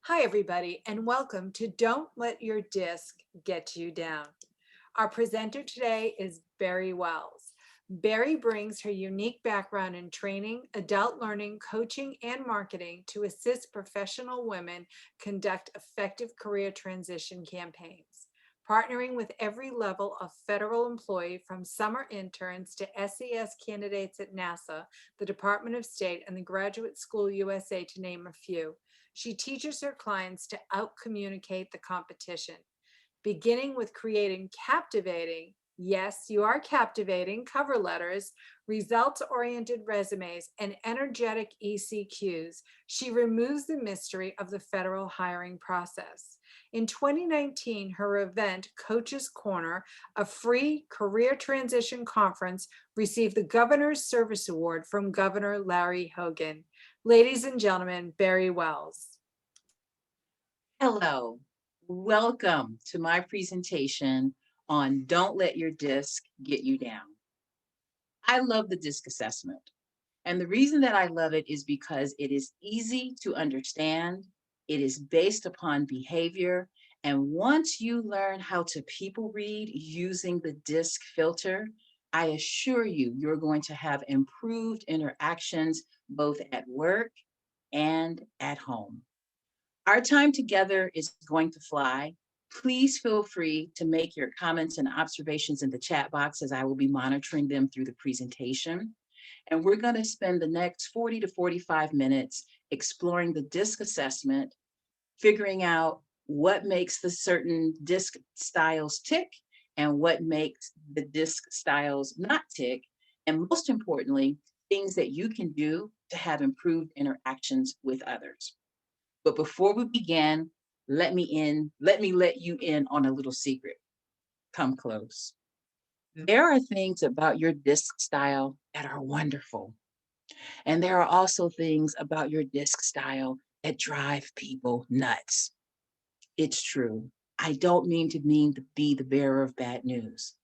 Hi, everybody, and welcome to Don't Let Your Disc Get You Down. Our presenter today is Barry Wells. Barry brings her unique background in training, adult learning, coaching, and marketing to assist professional women conduct effective career transition campaigns. Partnering with every level of federal employee from summer interns to SES candidates at NASA, the Department of State, and the Graduate School USA, to name a few. She teaches her clients to out-communicate the competition, beginning with creating captivating, yes, you are captivating, cover letters, results-oriented resumes, and energetic ECQs. She removes the mystery of the federal hiring process. In 2019, her event, Coach's Corner, a free career transition conference, received the Governor's Service Award from Governor Larry Hogan. Ladies and gentlemen, Barry Wells. Hello, welcome to my presentation on Don't Let Your Disc Get You Down. I love the DISC assessment. And the reason that I love it is because it is easy to understand. It is based upon behavior. And once you learn how to people read using the DISC filter, I assure you, you're going to have improved interactions both at work and at home. Our time together is going to fly. Please feel free to make your comments and observations in the chat box as I will be monitoring them through the presentation. And we're going to spend the next 40 to 45 minutes exploring the DISC assessment, figuring out what makes the certain DISC styles tick and what makes the DISC styles not tick. And most importantly, things that you can do to have improved interactions with others. But before we begin, let me let you in on a little secret. Come close. There are things about your DISC style that are wonderful. And there are also things about your DISC style that drive people nuts. It's true. I don't mean to be the bearer of bad news.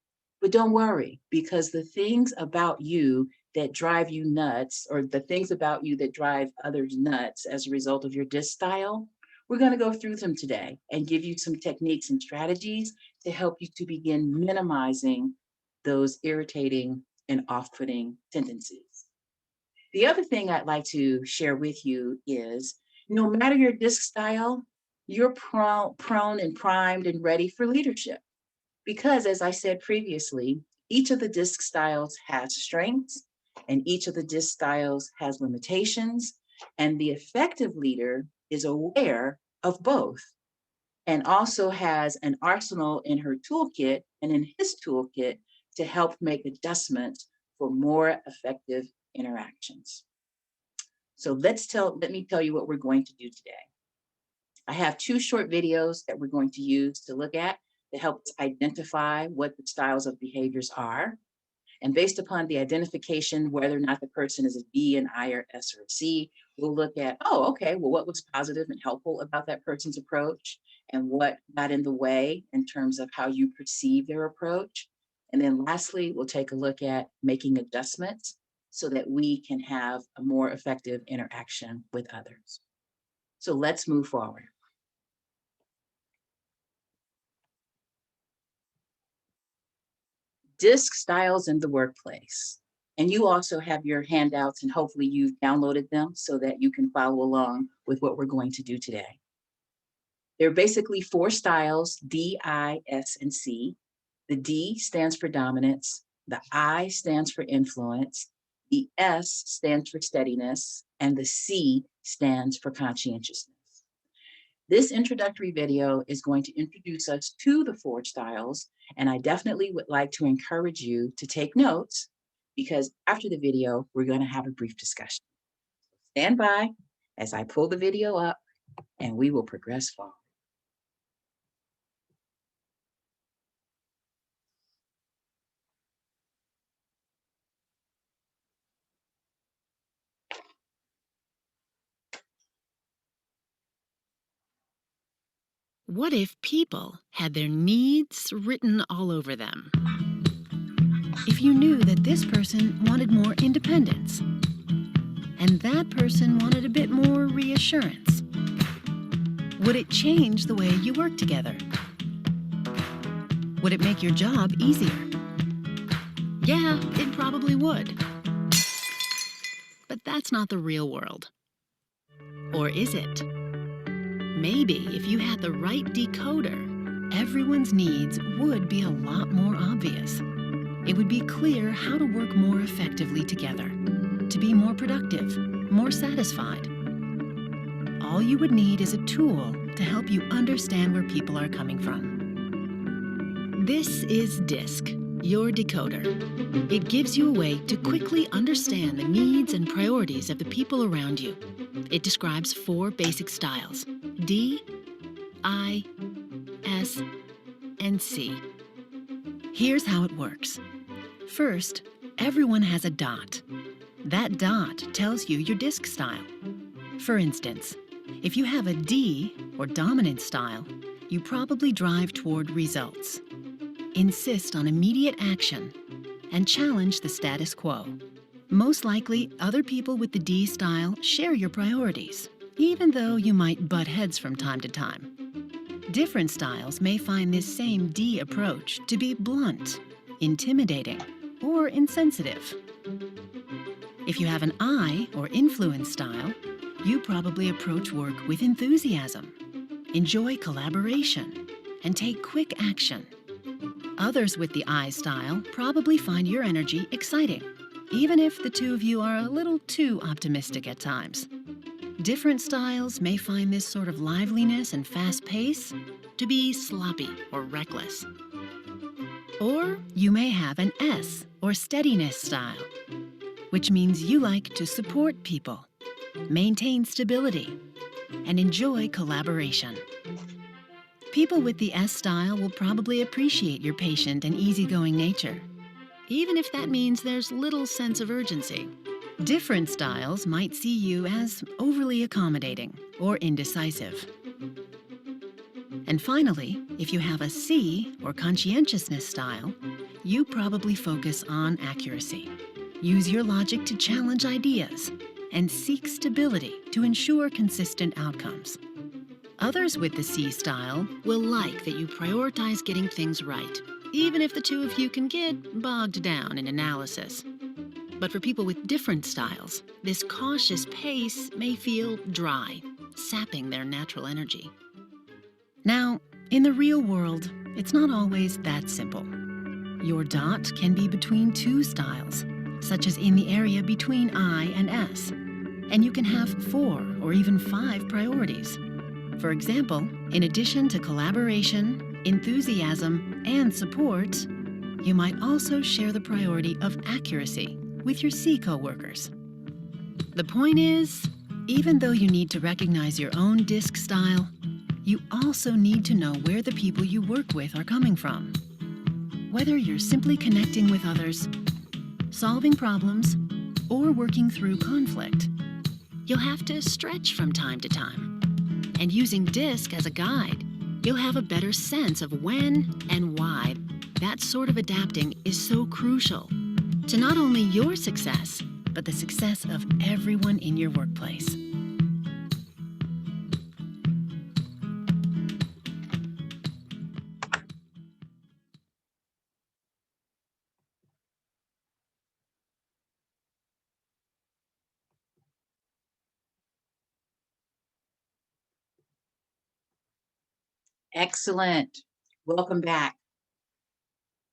But don't worry, because the things about you that drive you nuts, or the things about you that drive others nuts as a result of your DISC style, we're going to go through them today and give you some techniques and strategies to help you to begin minimizing those irritating and off-putting tendencies. The other thing I'd like to share with you is, no matter your DISC style, you're prone and primed and ready for leadership. Because, as I said previously, each of the DISC styles has strengths and each of the DISC styles has limitations, and the effective leader is aware of both and also has an arsenal in her toolkit and in his toolkit to help make adjustments for more effective interactions. So let me tell you what we're going to do today. I have two short videos that we're going to use to look at to help us identify what the styles of behaviors are. And based upon the identification, whether or not the person is a D, an I, or S, or a C, we'll look at, oh, okay, well, what was positive and helpful about that person's approach and what got in the way in terms of how you perceive their approach. And then lastly, we'll take a look at making adjustments so that we can have a more effective interaction with others. So let's move forward. DISC styles in the workplace. And you also have your handouts, and hopefully you've downloaded them so that you can follow along with what we're going to do today. There are basically four styles: D, I, S, and C. The D stands for dominance, the I stands for influence, the S stands for steadiness, and the C stands for conscientiousness. This introductory video is going to introduce us to the four styles, and I definitely would like to encourage you to take notes because after the video, we're going to have a brief discussion. Stand by as I pull the video up and we will progress forward. What if people had their needs written all over them? If you knew that this person wanted more independence, and that person wanted a bit more reassurance, Would it change the way you work together? Would it make your job easier? Yeah, it probably would. But that's not the real world. Or is it? Maybe if you had the right decoder, everyone's needs would be a lot more obvious. It would be clear how to work more effectively together, to be more productive, more satisfied. All you would need is a tool to help you understand where people are coming from. This is DiSC, your decoder. It gives you a way to quickly understand the needs and priorities of the people around you. It describes 4 basic styles: D, I, S, and C. Here's how it works. First, everyone has a dot. That dot tells you your DiSC style. For instance, if you have a D, or dominant style, you probably drive toward results, insist on immediate action, and challenge the status quo. Most likely, other people with the D style share your priorities, even though you might butt heads from time to time. Different styles may find this same D approach to be blunt, intimidating, or insensitive. If you have an I, or influence style, you probably approach work with enthusiasm, enjoy collaboration, and take quick action. Others with the I style probably find your energy exciting, even if the two of you are a little too optimistic at times. Different styles may find this sort of liveliness and fast pace to be sloppy or reckless. Or you may have an S, or steadiness style, which means you like to support people, maintain stability, and enjoy collaboration. People with the S style will probably appreciate your patient and easygoing nature, even if that means there's little sense of urgency. Different styles might see you as overly accommodating or indecisive. And finally, if you have a C, or conscientiousness style, you probably focus on accuracy. Use your logic to challenge ideas and seek stability to ensure consistent outcomes. Others with the C style will like that you prioritize getting things right, even if the two of you can get bogged down in analysis. But for people with different styles, this cautious pace may feel dry, sapping their natural energy. Now, in the real world, it's not always that simple. Your dot can be between 2 styles, such as in the area between I and S, and you can have 4 or even 5 priorities. For example, in addition to collaboration, enthusiasm, and support, you might also share the priority of accuracy with your C coworkers. The point is, even though you need to recognize your own DiSC style, you also need to know where the people you work with are coming from. Whether you're simply connecting with others, solving problems, or working through conflict, you'll have to stretch from time to time. And using DiSC as a guide, you'll have a better sense of when and why that sort of adapting is so crucial to not only your success, but the success of everyone in your workplace. Excellent. Welcome back.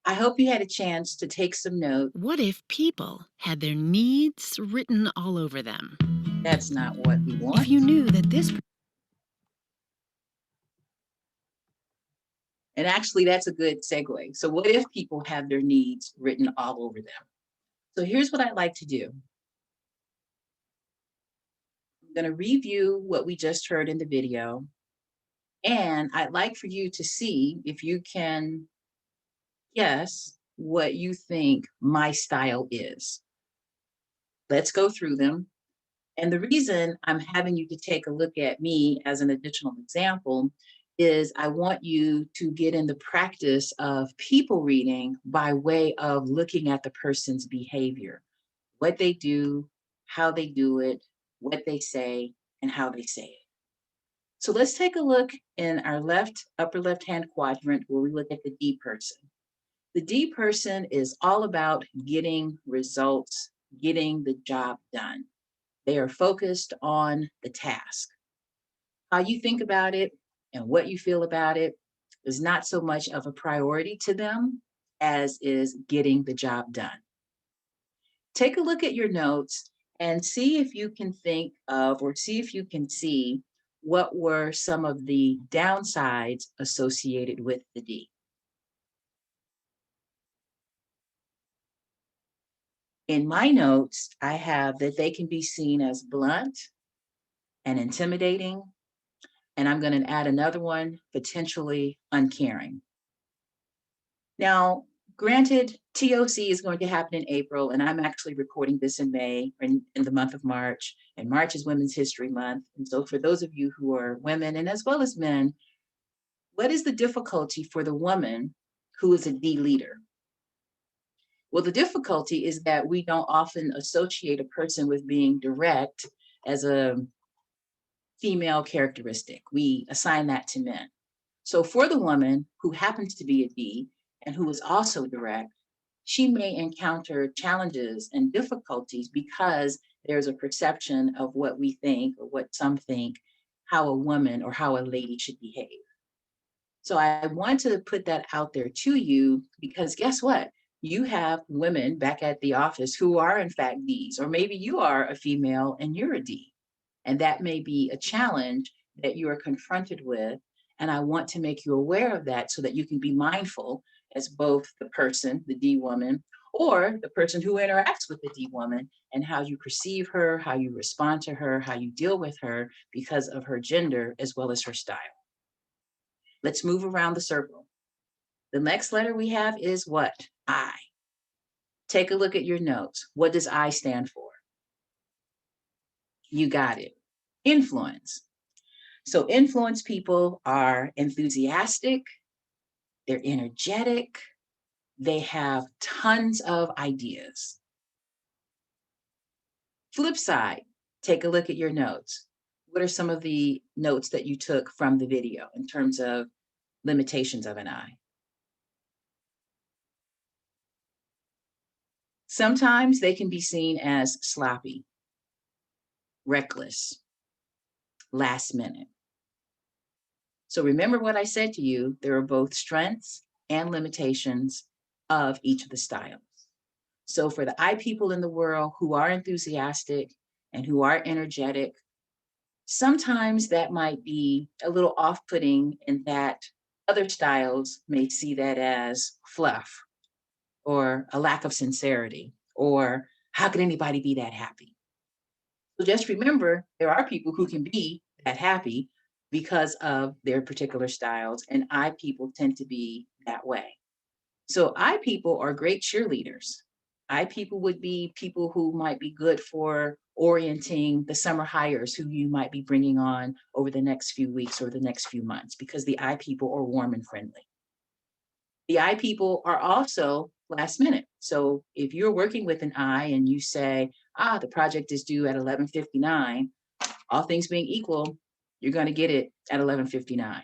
I hope you had a chance to take some notes. What if people had their needs written all over them? That's not what we want. If you knew that this And actually, that's a good segue. So what if people have their needs written all over them? So here's what I'd like to do. I'm going to review what we just heard in the video. And I'd like for you to see if you can guess what you think my style is. Let's go through them. And the reason I'm having you to take a look at me as an additional example is I want you to get in the practice of people reading by way of looking at the person's behavior, what they do, how they do it, what they say, and how they say it. So let's take a look in our upper left-hand quadrant where we look at the D person. The D person is all about getting results, getting the job done. They are focused on the task. How you think about it and what you feel about it is not so much of a priority to them as is getting the job done. Take a look at your notes and see if you can think of or see if you can see what were some of the downsides associated with the D. In my notes, I have that they can be seen as blunt and intimidating, and I'm going to add another one, potentially uncaring. Now, granted, TOC is going to happen in April, and I'm actually recording this in May, in the month of March, and March is Women's History Month. And so for those of you who are women, and as well as men, what is the difficulty for the woman who is a D leader? Well, the difficulty is that we don't often associate a person with being direct as a female characteristic. We assign that to men. So for the woman who happens to be a D and who is also direct, she may encounter challenges and difficulties because there's a perception of what we think or what some think how a woman or how a lady should behave. So I want to put that out there to you because guess what? You have women back at the office who are in fact Ds, or maybe you are a female and you're a D. And that may be a challenge that you are confronted with. And I want to make you aware of that so that you can be mindful as both the person, the D woman, or the person who interacts with the D woman, and how you perceive her, how you respond to her, how you deal with her because of her gender as well as her style. Let's move around the circle. The next letter we have is what? I. Take a look at your notes. What does I stand for? You got it. Influence. So influence people are enthusiastic, they're energetic, they have tons of ideas. Flip side, take a look at your notes. What are some of the notes that you took from the video in terms of limitations of an I? Sometimes they can be seen as sloppy, reckless, last minute. So remember what I said to you, there are both strengths and limitations of each of the styles. So for the I people in the world who are enthusiastic and who are energetic, sometimes that might be a little off-putting in that other styles may see that as fluff or a lack of sincerity, or how could anybody be that happy? So just remember, there are people who can be that happy because of their particular styles, and I people tend to be that way. So I people are great cheerleaders. I people would be people who might be good for orienting the summer hires who you might be bringing on over the next few weeks or the next few months, because the I people are warm and friendly. The I people are also last minute. So if you're working with an I and you say, the project is due at 11:59, all things being equal, you're going to get it at 11:59.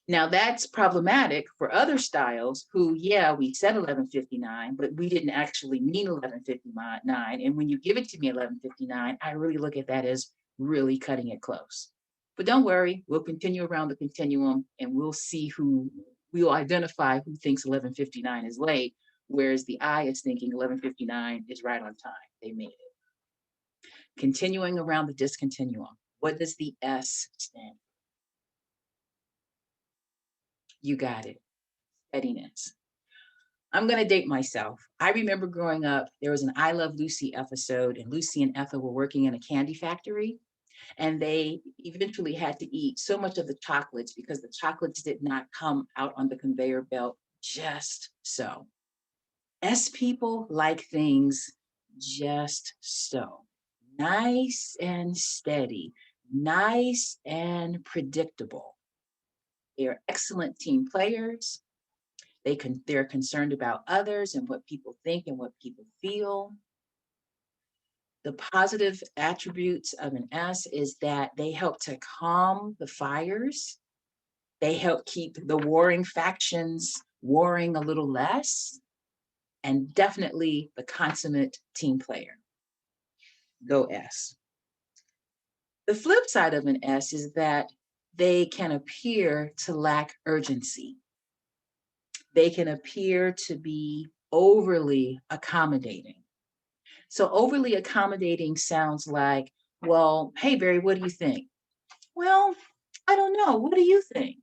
Now that's problematic for other styles who, we said 11:59, but we didn't actually mean 11:59. And when you give it to me 11:59, I really look at that as really cutting it close. But don't worry, we'll continue around the continuum and we'll identify who thinks 11:59 is late, whereas the I is thinking 11:59 is right on time. They made it. Continuing around the discontinuum, what does the S stand for? You got it. Steadiness. I'm going to date myself. I remember growing up, there was an I Love Lucy episode, and Lucy and Ethel were working in a candy factory, and they eventually had to eat so much of the chocolates because the chocolates did not come out on the conveyor belt just so. S people like things just so. Nice and steady, nice and predictable. They are excellent team players. They're concerned about others and what people think and what people feel. The positive attributes of an S is that they help to calm the fires. They help keep the warring factions warring a little less, and definitely the consummate team player. Go S. The flip side of an S is that they can appear to lack urgency. They can appear to be overly accommodating. So overly accommodating sounds like, well, hey, Barry, what do you think? Well, I don't know. What do you think?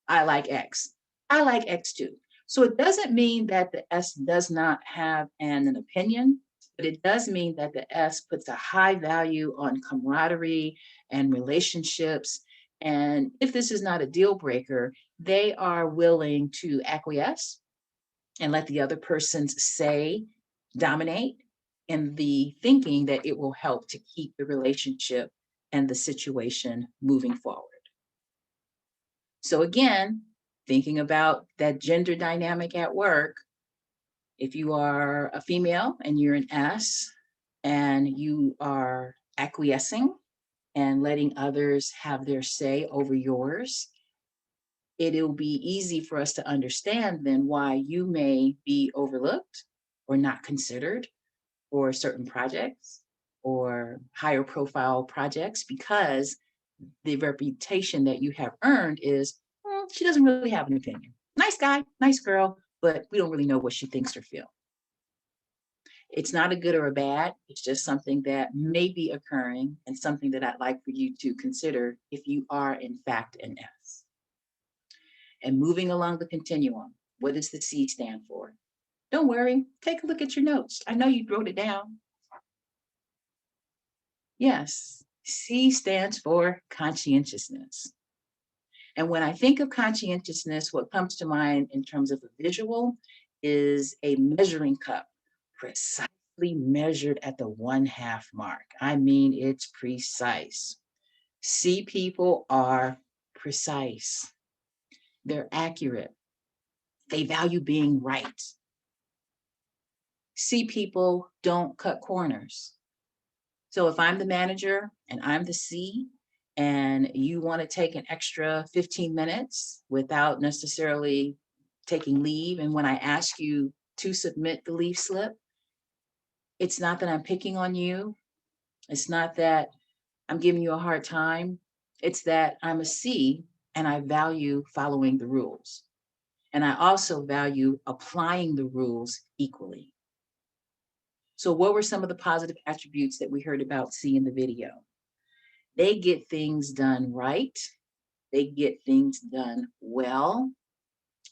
I like X. I like X too. So it doesn't mean that the S does not have an opinion, but it does mean that the S puts a high value on camaraderie and relationships. And if this is not a deal breaker, they are willing to acquiesce and let the other person's say dominate in the thinking that it will help to keep the relationship and the situation moving forward. So again, thinking about that gender dynamic at work, if you are a female and you're an S and you are acquiescing and letting others have their say over yours, it'll be easy for us to understand then why you may be overlooked or not considered for certain projects or higher profile projects, because the reputation that you have earned is, she doesn't really have an opinion. Nice guy, nice girl, but we don't really know what she thinks or feels. It's not a good or a bad. It's just something that may be occurring and something that I'd like for you to consider if you are in fact an S. And moving along the continuum, what does the C stand for? Don't worry, take a look at your notes. I know you wrote it down. Yes, C stands for conscientiousness. And when I think of conscientiousness, what comes to mind in terms of a visual is a measuring cup, precisely measured at the 1/2 mark. I mean, it's precise. C people are precise. They're accurate. They value being right. C people don't cut corners. So if I'm the manager and I'm the C, and you want to take an extra 15 minutes without necessarily taking leave, and when I ask you to submit the leave slip, it's not that I'm picking on you. It's not that I'm giving you a hard time. It's that I'm a C and I value following the rules. And I also value applying the rules equally. So what were some of the positive attributes that we heard about C in the video? They get things done right. They get things done well.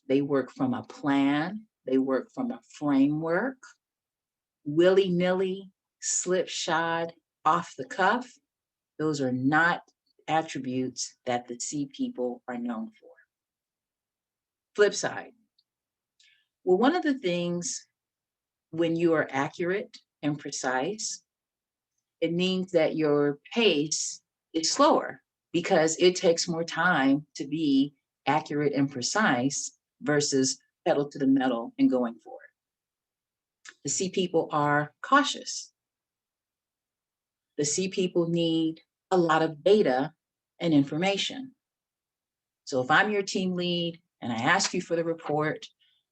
They work from a plan. They work from a framework. Willy-nilly, slipshod, off the cuff, those are not attributes that the C people are known for. Flip side. Well, one of the things when you are accurate and precise, it means that your pace is slower because it takes more time to be accurate and precise versus pedal to the metal and going for it. The C people are cautious. The C people need a lot of data and information. So if I'm your team lead and I ask you for the report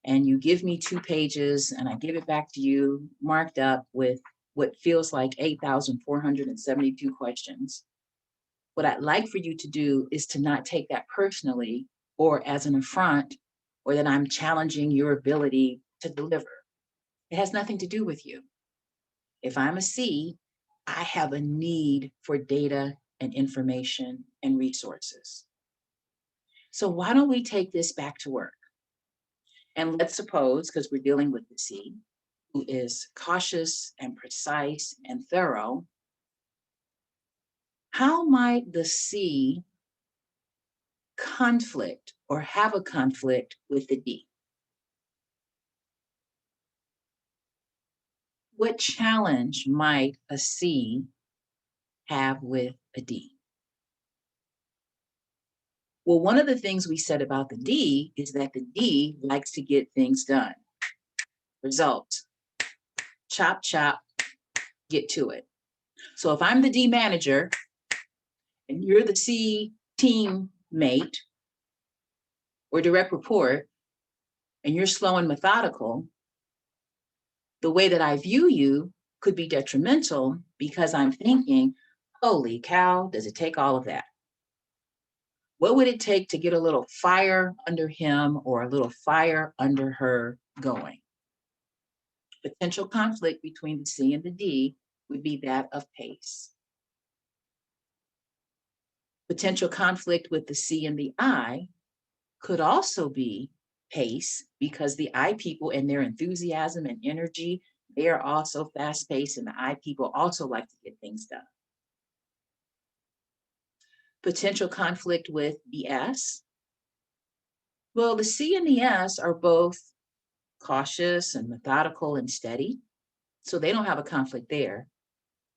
and you give me 2 pages and I give it back to you marked up with what feels like 8,472 questions, what I'd like for you to do is to not take that personally or as an affront or that I'm challenging your ability to deliver. It has nothing to do with you. If I'm a C, I have a need for data and information and resources. So why don't we take this back to work? And let's suppose, because we're dealing with the C, who is cautious and precise and thorough, how might the C conflict or have a conflict with the D? What challenge might a C have with a D? Well, one of the things we said about the D is that the D likes to get things done. Result, chop, chop, get to it. So if I'm the D manager and you're the C teammate or direct report, and you're slow and methodical, the way that I view you could be detrimental because I'm thinking, holy cow, does it take all of that? What would it take to get a little fire under him or a little fire under her going? Potential conflict between the C and the D would be that of pace. Potential conflict with the C and the I could also be pace, because the I people and their enthusiasm and energy, they are also fast paced, and the I people also like to get things done. Potential conflict with the S. Well, the C and the S are both cautious and methodical and steady, so they don't have a conflict there.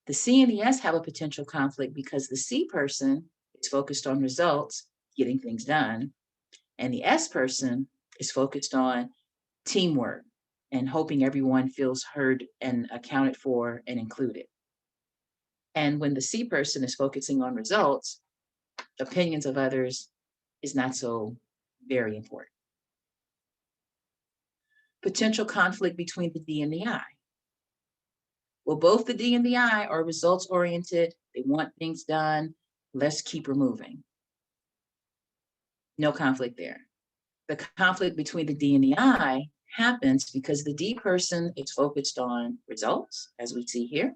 The C and the S have a potential conflict because the C person is focused on results, getting things done, and the S person is focused on teamwork and hoping everyone feels heard and accounted for and included. And when the C person is focusing on results, opinions of others is not so very important. Potential conflict between the D and the I. Well, both the D and the I are results oriented. They want things done. Let's keep her moving. No conflict there. The conflict between the D and the I happens because the D person is focused on results, as we see here,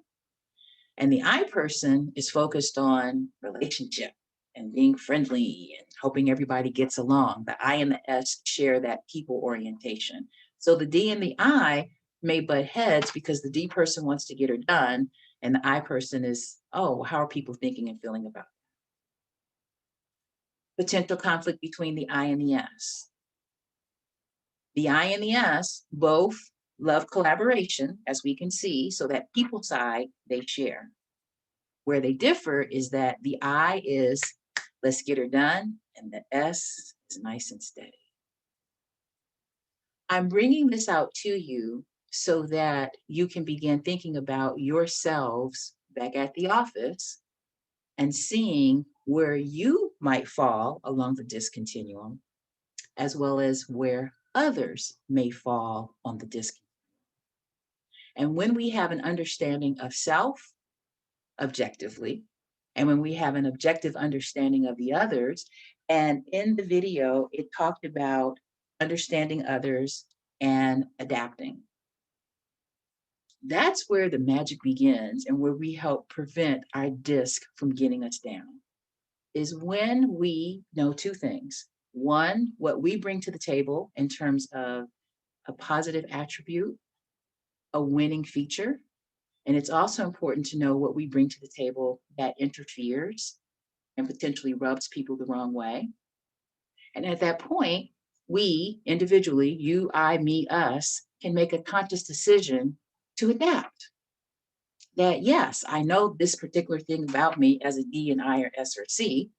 and the I person is focused on relationship and being friendly and hoping everybody gets along. The I and the S share that people orientation. So the D and the I may butt heads because the D person wants to get her done, and the I person is, oh, how are people thinking and feeling about it? Potential conflict between the I and the S. The I and the S both love collaboration, as we can see, so that people side they share. Where they differ is that the I is, let's get her done, and the S is nice and steady. I'm bringing this out to you so that you can begin thinking about yourselves back at the office and seeing where you might fall along the DiSC continuum, as well as where others may fall on the DiSC. And when we have an understanding of self objectively, and when we have an objective understanding of the others, and in the video, it talked about understanding others and adapting. That's where the magic begins and where we help prevent our DiSC from getting us down, is when we know two things. One, what we bring to the table in terms of a positive attribute, a winning feature. And it's also important to know what we bring to the table that interferes and potentially rubs people the wrong way. And at that point, we individually, you, I, me, us, can make a conscious decision to adapt. That yes, I know this particular thing about me as a D and I or S or C,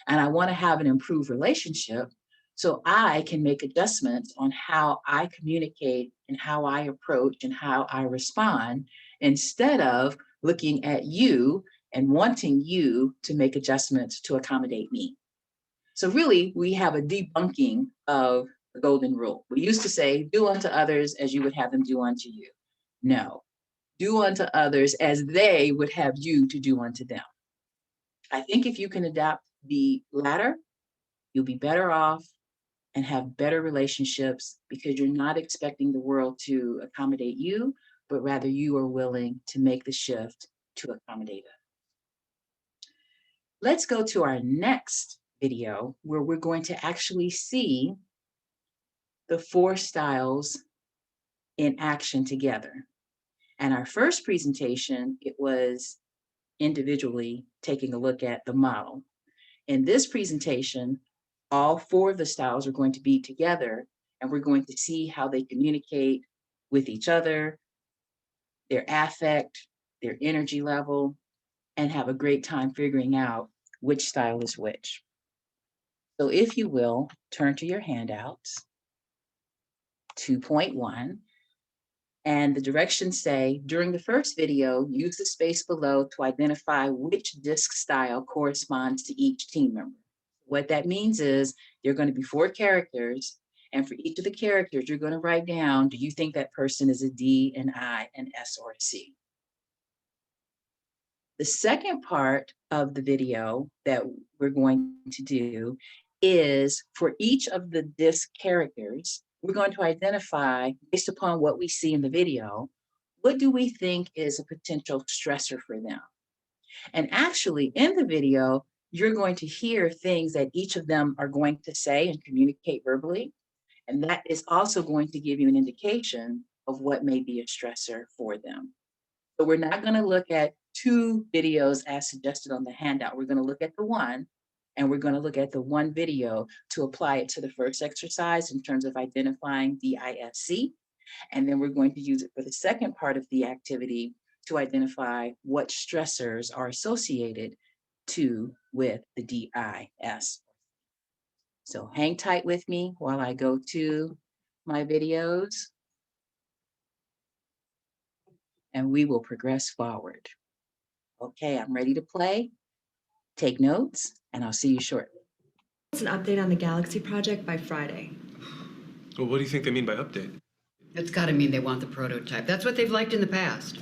and I want to have an improved relationship, so I can make adjustments on how I communicate and how I approach and how I respond, instead of looking at you and wanting you to make adjustments to accommodate me. So really, we have a debunking of the golden rule. We used to say, do unto others as you would have them do unto you. No, do unto others as they would have you to do unto them. I think if you can adapt the latter, you'll be better off and have better relationships, because you're not expecting the world to accommodate you, but rather you are willing to make the shift to accommodate it. Let's go to our next video where we're going to actually see the 4 styles in action together. And our first presentation, it was individually taking a look at the model. In this presentation, all 4 of the styles are going to be together, and we're going to see how they communicate with each other, their affect, their energy level, and have a great time figuring out which style is which. So if you will, turn to your handouts, 2.1, And the directions say, during the first video, use the space below to identify which disc style corresponds to each team member. What that means is there are going to be 4 characters, and for each of the characters, you're going to write down, do you think that person is a D, an I, an S, or a C? The second part of the video that we're going to do is for each of the disc characters, we're going to identify, based upon what we see in the video, what do we think is a potential stressor for them? And actually, in the video, you're going to hear things that each of them are going to say and communicate verbally. And that is also going to give you an indication of what may be a stressor for them. So we're not going to look at 2 videos as suggested on the handout. We're going to look at the one, and we're going to look at the one video to apply it to the first exercise in terms of identifying DISC. And then we're going to use it for the second part of the activity to identify what stressors are associated with the DIS. So hang tight with me while I go to my videos, and we will progress forward. Okay, I'm ready to play. Take notes, and I'll see you shortly. It's an update on the Galaxy project by Friday. Well, what do you think they mean by update? It's got to mean they want the prototype. That's what they've liked in the past.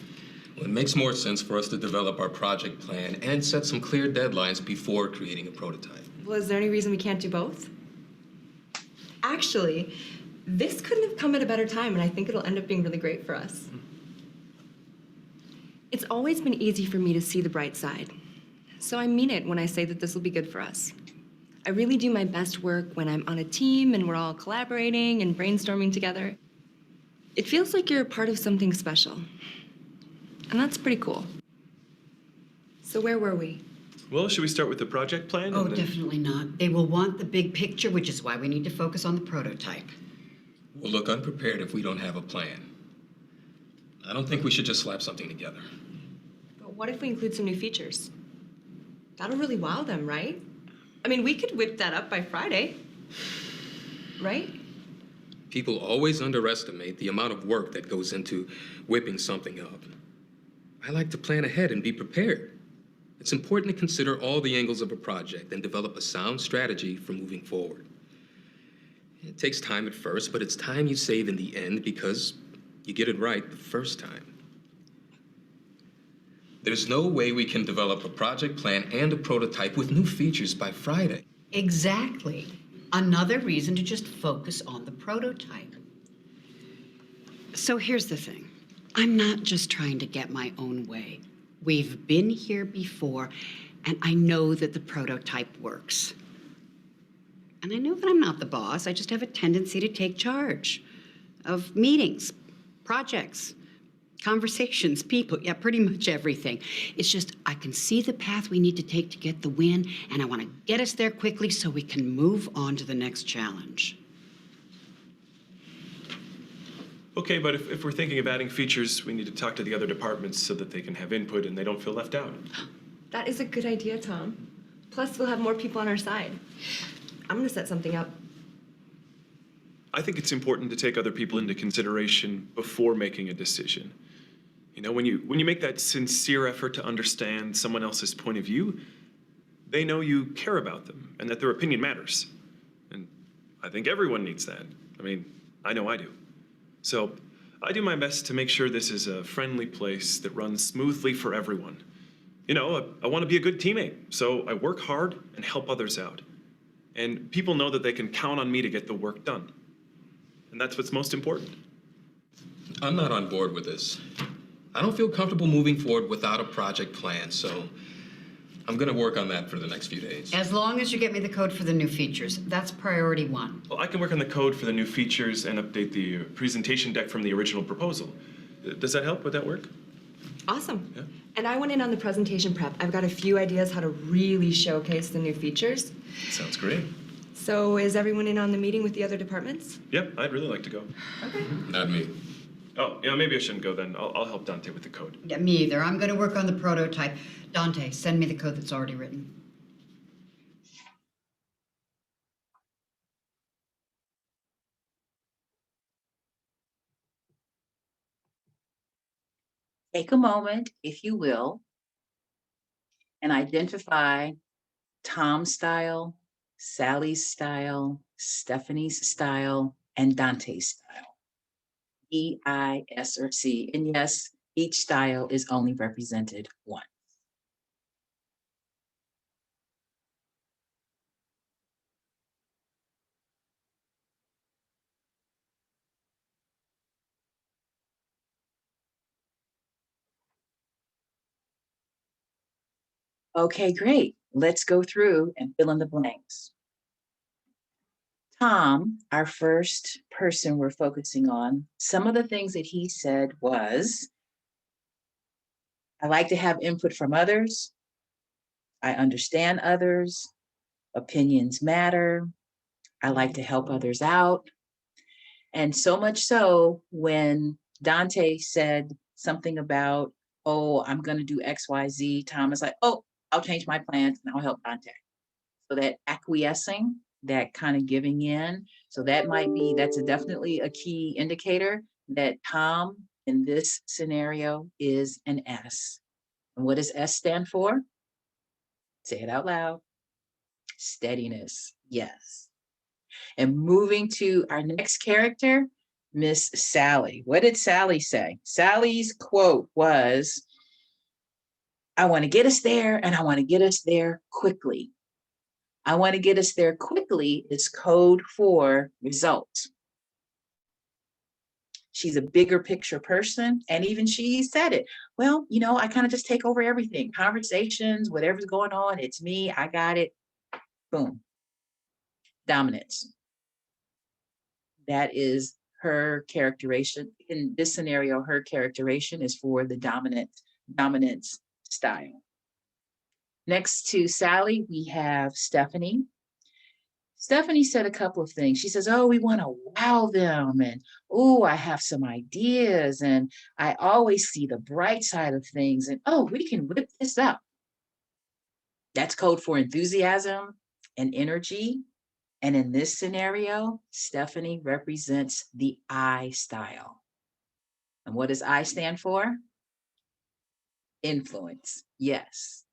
Well, it makes more sense for us to develop our project plan and set some clear deadlines before creating a prototype. Well, is there any reason we can't do both? Actually, this couldn't have come at a better time, and I think it'll end up being really great for us. It's always been easy for me to see the bright side. So I mean it when I say that this will be good for us. I really do my best work when I'm on a team and we're all collaborating and brainstorming together. It feels like you're a part of something special. And that's pretty cool. So where were we? Well, should we start with the project plan? Oh, and then- definitely not. They will want the big picture, which is why we need to focus on the prototype. We'll look unprepared if we don't have a plan. I don't think we should just slap something together. But what if we include some new features? That'll really wow them, right? I mean, we could whip that up by Friday, right? People always underestimate the amount of work that goes into whipping something up. I like to plan ahead and be prepared. It's important to consider all the angles of a project and develop a sound strategy for moving forward. It takes time at first, but it's time you save in the end because you get it right the first time. There's no way we can develop a project plan and a prototype with new features by Friday. Exactly. Another reason to just focus on the prototype. So here's the thing. I'm not just trying to get my own way. We've been here before, and I know that the prototype works. And I know that I'm not the boss. I just have a tendency to take charge of meetings, projects, conversations, people, yeah, pretty much everything. It's just I can see the path we need to take to get the win, and I want to get us there quickly so we can move on to the next challenge. Okay, but if we're thinking of adding features, we need to talk to the other departments so that they can have input and they don't feel left out. That is a good idea, Tom. Plus, we'll have more people on our side. I'm gonna set something up. I think it's important to take other people into consideration before making a decision. You know, when you make that sincere effort to understand someone else's point of view, they know you care about them and that their opinion matters. And I think everyone needs that. I mean, I know I do. So I do my best to make sure this is a friendly place that runs smoothly for everyone. You know, I want to be a good teammate, so I work hard and help others out. And people know that they can count on me to get the work done. And that's what's most important. I'm not on board with this. I don't feel comfortable moving forward without a project plan, so I'm gonna work on that for the next few days. As long as you get me the code for the new features, that's priority 1. Well, I can work on the code for the new features and update the presentation deck from the original proposal. Does that help? Would that work? Awesome. Yeah. And I went in on the presentation prep. I've got a few ideas how to really showcase the new features. Sounds great. So is everyone in on the meeting with the other departments? Yep, I'd really like to go. Okay. Not me. Oh, yeah, maybe I shouldn't go then. I'll help Dante with the code. Yeah, me either. I'm going to work on the prototype. Dante, send me the code that's already written. take a moment, if you will, and identify Tom's style, Sally's style, Stephanie's style, and Dante's style. E, I, S, or C. And yes, each style is only represented once. Okay, great. Let's go through and fill in the blanks. Tom, our first person we're focusing on, some of the things that he said was, I like to have input from others. I understand others. Opinions matter. I like to help others out. And so much so when Dante said something about, oh, I'm going to do X, Y, Z, Tom is like, oh, I'll change my plans and I'll help Dante. So that acquiescing, that kind of giving in. So that might be, that's definitely a key indicator that Tom in this scenario is an S. And what does S stand for? Say it out loud. Steadiness. Yes. And moving to our next character, Miss Sally. What did Sally say? Sally's quote was, I want to get us there and I want to get us there quickly. I want to get us there quickly is code for results. She's a bigger picture person. And even she said it. Well, you know, I kind of just take over everything. Conversations, whatever's going on, it's me. I got it. Boom. Dominance. That is her characterization. In this scenario, her characterization is for the dominance style. Next to Sally, we have Stephanie. Stephanie said a couple of things. She says, oh, we want to wow them. And, oh, I have some ideas. And I always see the bright side of things. And, oh, we can whip this up. That's code for enthusiasm and energy. And in this scenario, Stephanie represents the I style. And what does I stand for? Influence. Yes.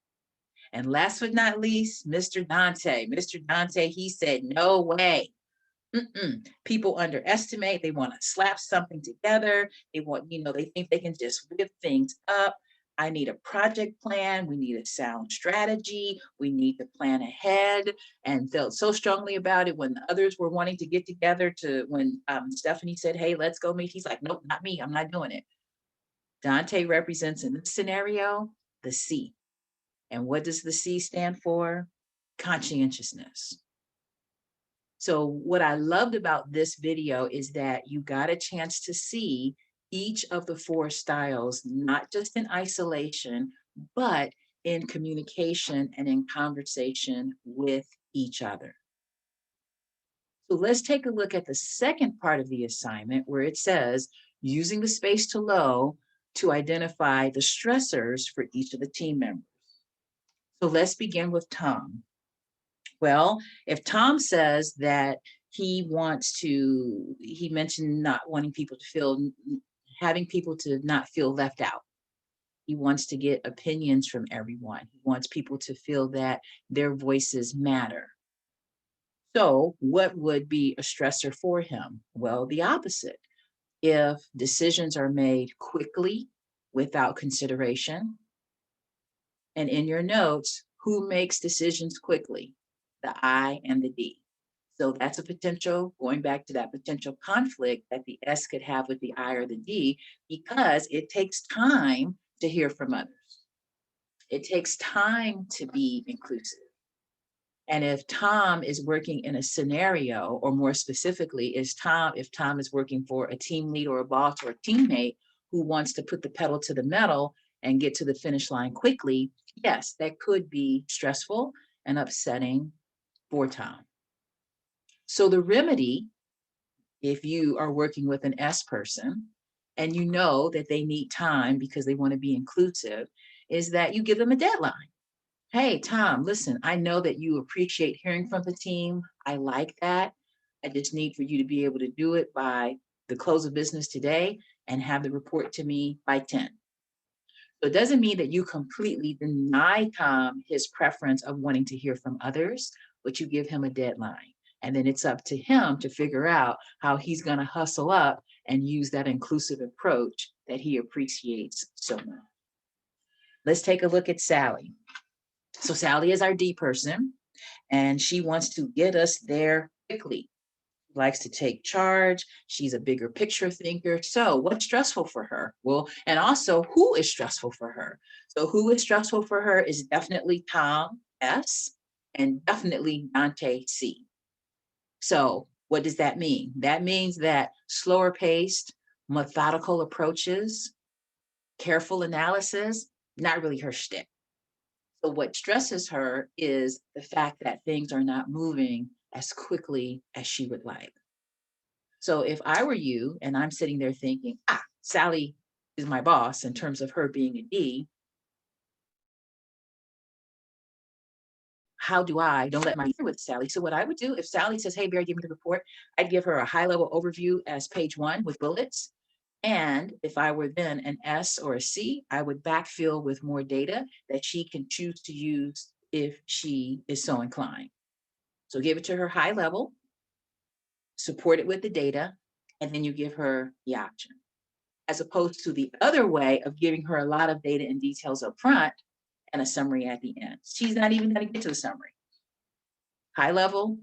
And last but not least, Mr. Dante. Mr. Dante, he said, no way. People underestimate. They want to slap something together. They want, you know, they think they can just whip things up. I need a project plan. We need a sound strategy. We need to plan ahead, and felt so strongly about it when the others were wanting to get together when Stephanie said, hey, let's go meet. He's like, nope, not me. I'm not doing it. Dante represents in this scenario, the C. And what does the C stand for? Conscientiousness. So what I loved about this video is that you got a chance to see each of the 4 styles, not just in isolation, but in communication and in conversation with each other. So let's take a look at the second part of the assignment where it says, using the space to low to identify the stressors for each of the team members. So let's begin with Tom. Well, if Tom says that he mentioned not wanting people to feel, having people to not feel left out. He wants to get opinions from everyone. He wants people to feel that their voices matter. So what would be a stressor for him? Well, the opposite. If decisions are made quickly without consideration, and in your notes, who makes decisions quickly? The I and the D. So that's a potential, going back to that potential conflict that the S could have with the I or the D, because it takes time to hear from others. It takes time to be inclusive. And if Tom is working in a scenario, or more specifically, if Tom is working for a team lead or a boss or a teammate who wants to put the pedal to the metal and get to the finish line quickly, yes, that could be stressful and upsetting for Tom. So the remedy, if you are working with an S person and you know that they need time because they want to be inclusive, is that you give them a deadline. Hey, Tom, listen, I know that you appreciate hearing from the team. I like that. I just need for you to be able to do it by the close of business today and have the report to me by 10. So it doesn't mean that you completely deny Tom his preference of wanting to hear from others, but you give him a deadline. And then it's up to him to figure out how he's going to hustle up and use that inclusive approach that he appreciates so much. Let's take a look at Sally. So Sally is our D person, and she wants to get us there quickly. Likes to take charge. She's a bigger picture thinker. So what's stressful for her? Well, and also who is stressful for her? So who is stressful for her is definitely Tom, S, and definitely Dante, C. So what does that mean? That means that slower paced, methodical approaches, careful analysis, not really her shtick. So what stresses her is the fact that things are not moving as quickly as she would like. So if I were you and I'm sitting there thinking, Sally is my boss in terms of her being a D, how do I don't let my hear with Sally? So what I would do if Sally says, hey, Barry, give me the report, I'd give her a high level overview as page 1 with bullets. And if I were then an S or a C, I would backfill with more data that she can choose to use if she is so inclined. So give it to her high level, support it with the data, and then you give her the option. As opposed to the other way of giving her a lot of data and details up front and a summary at the end. She's not even going to get to the summary. High level,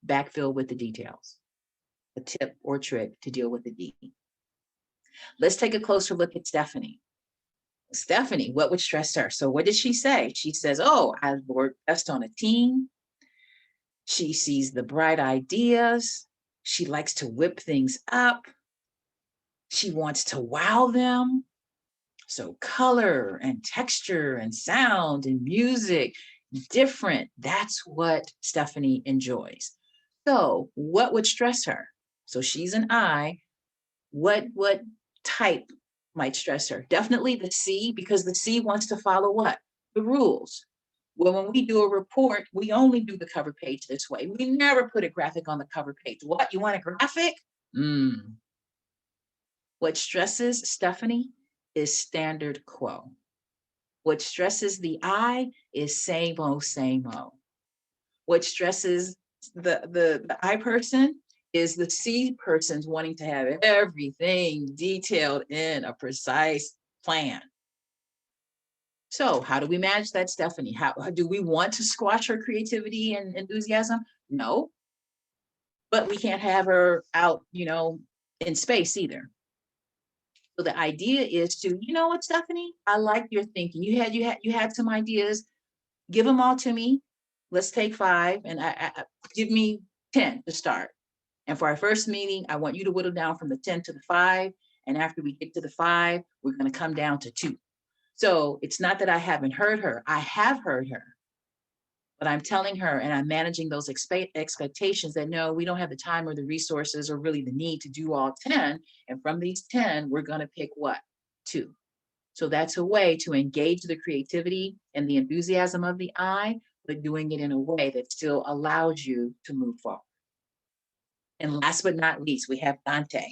backfill with the details. A tip or trick to deal with the D. Let's take a closer look at Stephanie. Stephanie, what would stress her? So what did she say? She says, oh, I work best on a team. She sees the bright ideas. She likes to whip things up. She wants to wow them. So color and texture and sound and music, different. That's what Stephanie enjoys. So what would stress her? So she's an I. What type might stress her? Definitely the C, because the C wants to follow what? The rules. Well, when we do a report, we only do the cover page this way. We never put a graphic on the cover page. What, you want a graphic? What stresses Stephanie is standard quo. What stresses the I is same old, same old. What stresses the I person is the C person's wanting to have everything detailed in a precise plan. So how do we manage that, Stephanie? How do we want to squash her creativity and enthusiasm? No, but we can't have her out, in space either. So the idea is to, you know what, Stephanie, I like your thinking. You had some ideas. Give them all to me. Let's take 5 and give me 10 to start. And for our first meeting, I want you to whittle down from the 10 to the 5. And after we get to the 5, we're going to come down to 2. So it's not that I haven't heard her. I have heard her. But I'm telling her and I'm managing those expectations that no, we don't have the time or the resources or really the need to do all 10. And from these 10, we're going to pick what? 2. So that's a way to engage the creativity and the enthusiasm of the I, but doing it in a way that still allows you to move forward. And last but not least, we have Dante.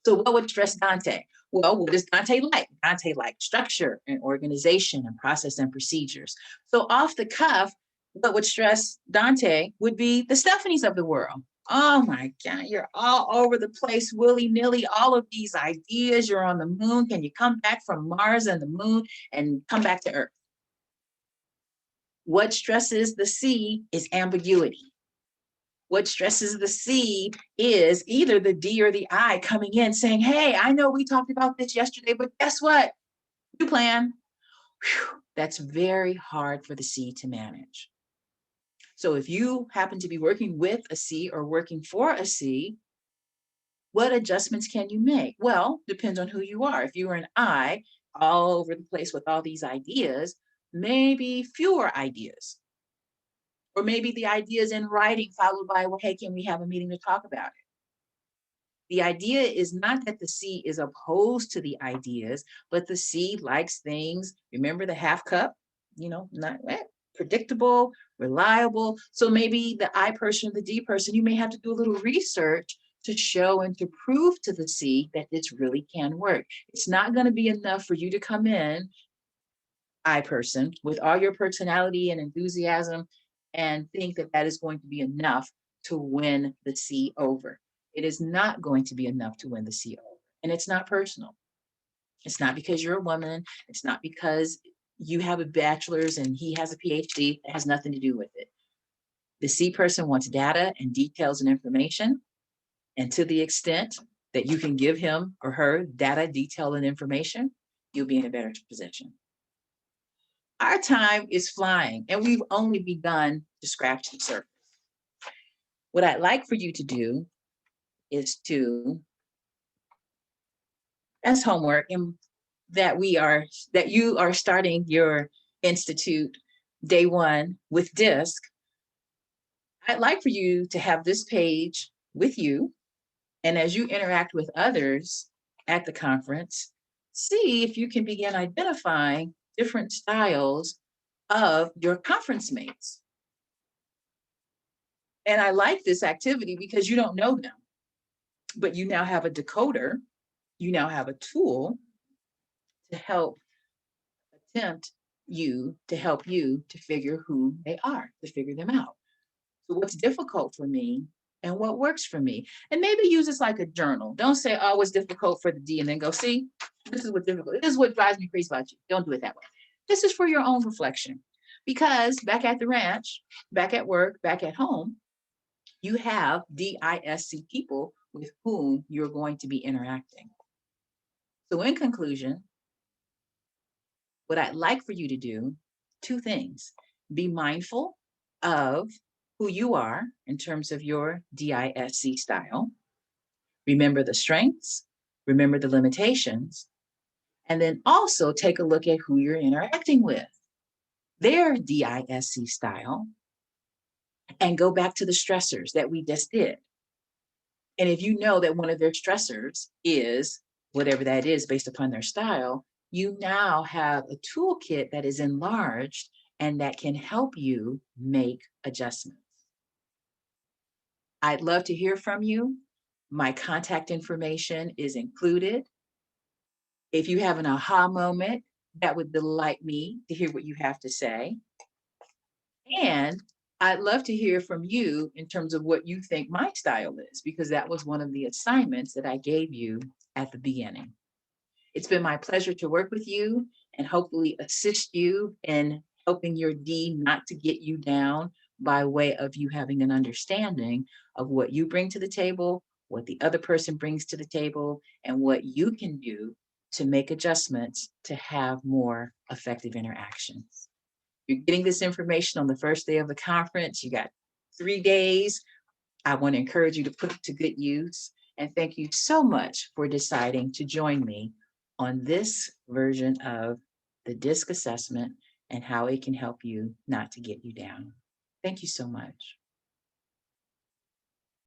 So what would stress Dante? Well, what does Dante like? Dante likes structure and organization and process and procedures. So off the cuff, what would stress Dante would be the Stephanies of the world. Oh my God, you're all over the place, willy-nilly, all of these ideas, you're on the moon. Can you come back from Mars and the moon and come back to Earth? What stresses the C is ambiguity. What stresses the C is either the D or the I coming in saying, hey, I know we talked about this yesterday, but guess what? New plan. Whew, that's very hard for the C to manage. So if you happen to be working with a C or working for a C, what adjustments can you make? Well, depends on who you are. If you are an I, all over the place with all these ideas, maybe fewer ideas. Or maybe the ideas in writing followed by, well, hey, can we have a meeting to talk about it? The idea is not that the C is opposed to the ideas, but the C likes things, remember the half cup, not predictable, reliable. So maybe the I person, the D person, you may have to do a little research to show and to prove to the C that this really can work. It's not going to be enough for you to come in I person with all your personality and enthusiasm and think that that is going to be enough to win the C over. It is not going to be enough to win the C over. And it's not personal. It's not because you're a woman. It's not because you have a bachelor's and he has a PhD. It has nothing to do with it. The C person wants data and details and information. And to the extent that you can give him or her data, detail, and information, you'll be in a better position. Our time is flying and we've only begun to scratch the surface. What I'd like for you to do is to, as homework, and that you are starting your institute day one with DiSC, I'd like for you to have this page with you. And as you interact with others at the conference, see if you can begin identifying different styles of your conference mates. And I like this activity because you don't know them, but you now have a decoder, you now have a tool to help help you to figure who they are, to figure them out. So what's difficult for me and what works for me? And maybe use this like a journal. Don't say, oh, what's difficult for the D and then go, see, this is what's difficult. This is what drives me crazy about you. Don't do it that way. This is for your own reflection. Because back at the ranch, back at work, back at home, you have DISC people with whom you're going to be interacting. So in conclusion, what I'd like for you to do, two things. Be mindful of who you are in terms of your DISC style. Remember the strengths, remember the limitations, and then also take a look at who you're interacting with, their DISC style, and go back to the stressors that we just did. And if you know that one of their stressors is whatever that is based upon their style, you now have a toolkit that is enlarged and that can help you make adjustments. I'd love to hear from you. My contact information is included. If you have an aha moment, that would delight me to hear what you have to say. And I'd love to hear from you in terms of what you think my style is, because that was one of the assignments that I gave you at the beginning. It's been my pleasure to work with you and hopefully assist you in helping your D not to get you down by way of you having an understanding of what you bring to the table, what the other person brings to the table, and what you can do to make adjustments to have more effective interactions. You're getting this information on the first day of the conference. You got 3 days. I want to encourage you to put it to good use. And thank you so much for deciding to join me on this version of the DiSC assessment and how it can help you not to get you down. Thank you so much.